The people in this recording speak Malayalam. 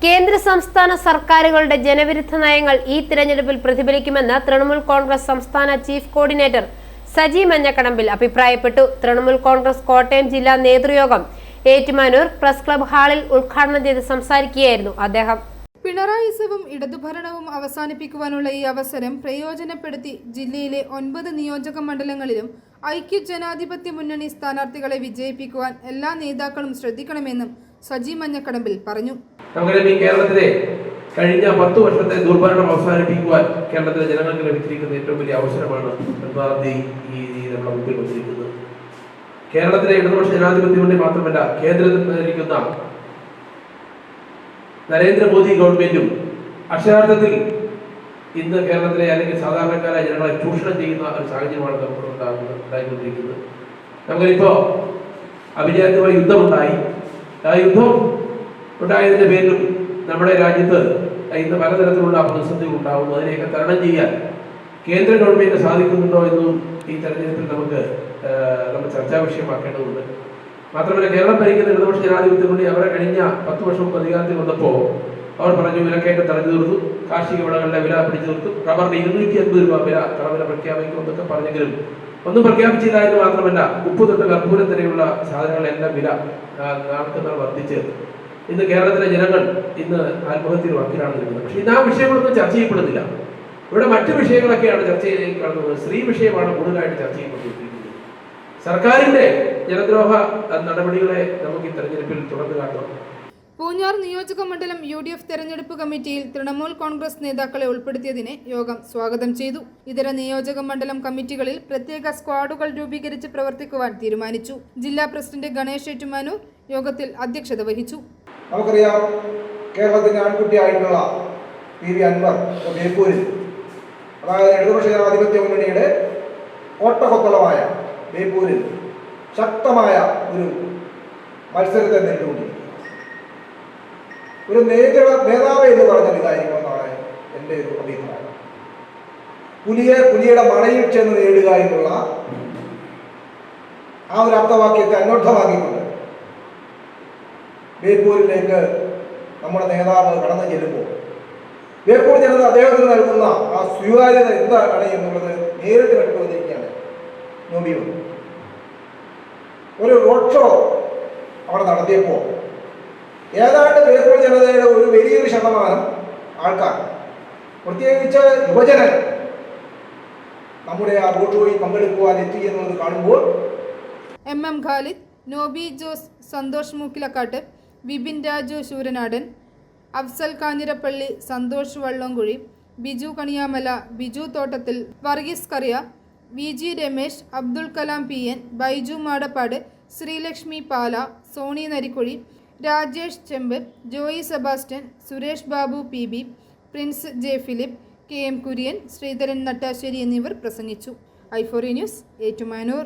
കേന്ദ്ര സംസ്ഥാന സർക്കാരുകളുടെ ജനവിരുദ്ധ നയങ്ങൾ ഈ തിരഞ്ഞെടുപ്പിൽ പ്രതിഫലിക്കുമെന്ന് തൃണമൂൽ കോൺഗ്രസ് സംസ്ഥാന ചീഫ് കോർഡിനേറ്റർ സജി മഞ്ഞക്കടമ്പിൽ അഭിപ്രായപ്പെട്ടു. തൃണമൂൽ കോൺഗ്രസ് കോട്ടയം ജില്ലാ നേതൃയോഗം ഏറ്റുമാനൂർ പ്രസ് ക്ലബ് ഹാളിൽ ഉദ്ഘാടനം ചെയ്ത് സംസാരിക്കുകയായിരുന്നു അദ്ദേഹം. പിണറായിസവും ഇടതുഭരണവും അവസാനിപ്പിക്കുവാനുള്ള ഈ അവസരം പ്രയോജനപ്പെടുത്തി ജില്ലയിലെ 9 നിയോജക മണ്ഡലങ്ങളിലും ഐക്യജനാധിപത്യ മുന്നണി സ്ഥാനാർത്ഥികളെ വിജയിപ്പിക്കുവാൻ എല്ലാ നേതാക്കളും ശ്രദ്ധിക്കണമെന്നും സജി മഞ്ഞക്കടമ്പിൽ പറഞ്ഞു. നമുക്കറിയാം, ഈ കേരളത്തിലെ കഴിഞ്ഞ 10 വർഷത്തെ ദുർഭരണം അവസാനിപ്പിക്കുവാൻ കേരളത്തിലെ ജനങ്ങൾക്ക് ലഭിച്ചിരിക്കുന്ന ഏറ്റവും വലിയ അവസരമാണ് നമ്മുടെ മുമ്പിൽ വന്നിരിക്കുന്നത്. കേരളത്തിലെ ഇടതുപക്ഷ ജനാധിപത്യ മുന്നണി മാത്രമല്ല, കേന്ദ്രത്തിൽ ഭരിക്കുന്ന നരേന്ദ്രമോദി ഗവൺമെന്റും അക്ഷരാർത്ഥത്തിൽ ഇന്ന് കേരളത്തിലെ അല്ലെങ്കിൽ സാധാരണക്കാരായ ജനങ്ങളെ ചൂഷണം ചെയ്യുന്ന ഒരു സാഹചര്യമാണ് നമുക്ക് ഉണ്ടായിക്കൊണ്ടിരിക്കുന്നത്. നമുക്കിപ്പോ അഭിജാത്യമായ യുദ്ധമുണ്ടായി. ആ യുദ്ധം ഉണ്ടായതിന്റെ പേരിലും നമ്മുടെ രാജ്യത്ത് ഇന്ന് പലതരത്തിലുള്ള പ്രതിസന്ധികൾ ഉണ്ടാകുന്നു. അതിനെയൊക്കെ തരണം ചെയ്യാൻ കേന്ദ്ര ഗവൺമെന്റിന് സാധിക്കുന്നുണ്ടോ എന്നും ഈ തെരഞ്ഞെടുപ്പിൽ നമ്മൾ ചർച്ചാ വിഷയമാക്കേണ്ടതുണ്ട്. മാത്രമല്ല, കേരളം ഭരിക്കുന്ന ഇടതുപക്ഷ ജനാധിപത്യ മുന്നണി അവരെ കഴിഞ്ഞ 10 വർഷം അധികാരത്തിൽ വന്നപ്പോൾ അവർ പറഞ്ഞു വിലക്കയറ്റം തടഞ്ഞു തീർത്തു, കാർഷിക വിളകളുടെ വില പിടിച്ചു തീർത്തു, റബ്ബറിന് 250 രൂപ വില തറവില പ്രഖ്യാപിക്കുമെന്നൊക്കെ പറഞ്ഞെങ്കിലും ഒന്നും പ്രഖ്യാപിച്ചില്ല എന്ന് മാത്രമല്ല, ഉപ്പ് തൊട്ട് കർപ്പൂരം വരെയുള്ള സാധനങ്ങളെല്ലാം വില നാൾക്കുനാൾ വർദ്ധിച്ച് ഇന്ന് കേരളത്തിലെ ജനങ്ങൾ ഇന്ന് ആത്മഹത്യയുടെ വക്കിലാണ് നിൽക്കുന്നത്. പക്ഷേ ഇന്ന് ആ വിഷയങ്ങളൊന്നും ചർച്ച ചെയ്യപ്പെടുന്നില്ല. ഇവിടെ മറ്റു വിഷയങ്ങളൊക്കെയാണ് ചർച്ച ചെയ്ത് കാണുന്നത്. സ്ത്രീ വിഷയമാണ് കൂടുതലായിട്ട് ചർച്ച ചെയ്യപ്പെട്ടിരിക്കുന്നത്. സർക്കാരിന്റെ ജനദ്രോഹ നടപടികളെ നമുക്ക് ഈ തെരഞ്ഞെടുപ്പിൽ തുടർന്ന് കാണണം. പൂഞ്ഞാർ നിയോജക മണ്ഡലം UDF തെരഞ്ഞെടുപ്പ് കമ്മിറ്റിയിൽ തൃണമൂൽ കോൺഗ്രസ് നേതാക്കളെ ഉൾപ്പെടുത്തിയതിനെ യോഗം സ്വാഗതം ചെയ്തു. ഇതര നിയോജക മണ്ഡലം കമ്മിറ്റികളിൽ പ്രത്യേക സ്ക്വാഡുകൾ രൂപീകരിച്ച് പ്രവർത്തിക്കുവാൻ തീരുമാനിച്ചു. ജില്ലാ പ്രസിഡന്റ് ഗണേഷ് ഏറ്റുമാനൂർ യോഗത്തിൽ അധ്യക്ഷത വഹിച്ചു. നമുക്കറിയാം, കേരളത്തിന്റെ ആൺകുട്ടിയായിട്ടുള്ള PV അൻവർ ബേപ്പൂരിൽ, അതായത് ഇടതുപക്ഷ ജനാധിപത്യ മുന്നണിയുടെ കോട്ടകൊത്തളമായ ബേപ്പൂരിൽ ശക്തമായ ഒരു മത്സരത്തെ നേരിട്ടുകൊണ്ടിരിക്കുന്നു. ഒരു നേതാവ് എന്ന് പറഞ്ഞാൽ ഇതായിരിക്കുമെന്നാണ് എൻ്റെ ഒരു അഭിപ്രായം. പുലിയുടെ മണയിൽ ചെന്ന് നേടുക എന്നുള്ള ആ ഒരു ആപ്തവാക്യത്തെ അന്വർത്ഥമാക്കിക്കൊണ്ട് ബേപ്പൂരിലേക്ക് നമ്മുടെ നേതാവ് കടന്നു ചെല്ലുമ്പോൾ ബേപ്പൂർ ജനത അദ്ദേഹത്തിന് നൽകുന്ന ആ സ്വീകാര്യത എന്താണ് എന്നുള്ളത് നേരിട്ട് കണ്ടുകൊണ്ടിരിക്കുകയാണ്. നോബി ഒരു റോഡ് ഷോ അവിടെ നടത്തിയപ്പോൾ ഏതാണ്ട് ബേപ്പൂർ ജനതയുടെ ഒരു വലിയൊരു ശതമാനം ആൾക്കാർ, പ്രത്യേകിച്ച് യുവജനങ്ങൾ, നമ്മുടെ ആ റോഡ് ഷോയിൽ പങ്കെടുക്കുവാൻ എത്തി എന്നുള്ളത് കാണുമ്പോൾ MM ഖാലിദ്, നോബി ജോസ്, സന്തോഷ് മൂക്കിലക്കാട്ട്, വിപിൻ രാജു ശൂരനാടൻ, അഫ്സൽ കാഞ്ഞിരപ്പള്ളി, സന്തോഷ് വള്ളംകുഴി, ബിജു കണിയാമല, ബിജു തോട്ടത്തിൽ, വർഗീസ് കറിയ, VG രമേശ്, അബ്ദുൽ കലാം PN, ബൈജു മാടപ്പാട്, ശ്രീലക്ഷ്മി പാല, സോണി നരിക്കുഴി, രാജേഷ് ചെമ്പ്, Joy Sebastian, Suresh Babu PB, Prince J Philip, KM Kurian, Sreedharan Nattasseri എന്നിവർ പ്രസംഗിച്ചു. i4 news, Ettumanoor.